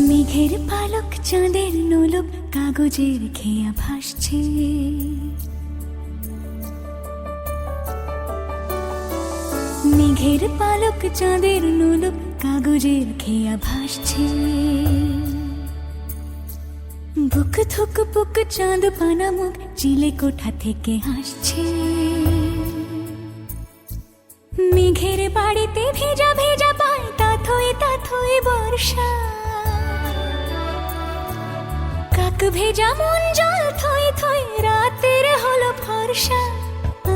মেঘের পালক চাঁদের নোলক কাগজের খেয়া ভাসছে, মেঘের পালক চাঁদের নোলক কাগজের খেয়া ভাসছে। বুক থুক বুক চাঁদ পানা মুখ চিলে কোঠা থেকে হাসছে। মেঘের বাড়িতে ভেজা ভেজা পায় তাথই তাথই বর্ষা, কাক ভেজা মন জল থই থই রাতের হলো ফর্সা।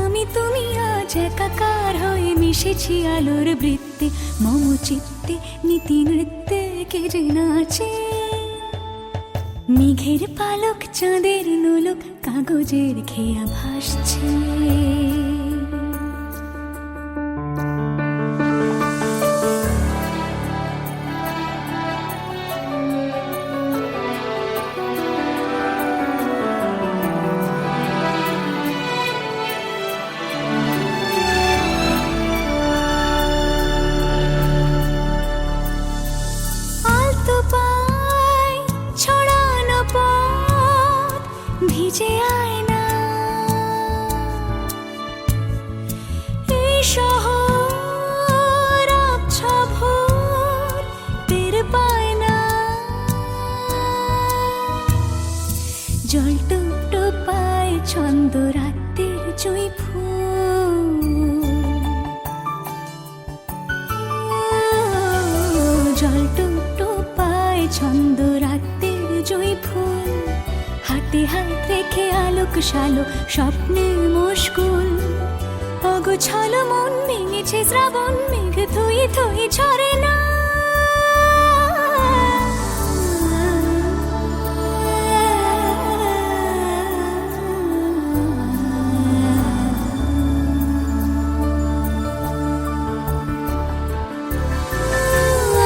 আমি তুমি আজ একাকার হয়ে মিশেছি আলোর বৃত্তে, মম চিত্তে নীতি নৃত্যে কে যে নাচে। মেঘের পালক চাঁদের নোলক কাগজের খেয়া ভাসছে। ভিজে আয়না এই শহর আবছা ভোর টের পায় না। জল টুপ পায় ছন্দ রাতের জুঁই ফুল, জল টুপ পায় ছন্দ রাতের জুঁই ফুল। হাতে হাত রেখে আলোক শালো স্বপ্নে মুশকুল, অগোছালো মন ভেঙেছে শ্রাবণ মেঘ থই থই ঝরে না।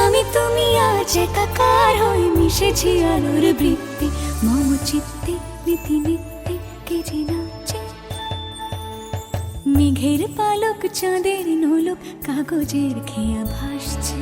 আমি তুমি আজ একাকার হয়ে মিশেছি আলোর বৃত্তে, মম চিত্তে নীতি নিত্যে কে যে নাচে। মেঘের পালক চাঁদের নোলক কাগজের খেয়া ভাসছে।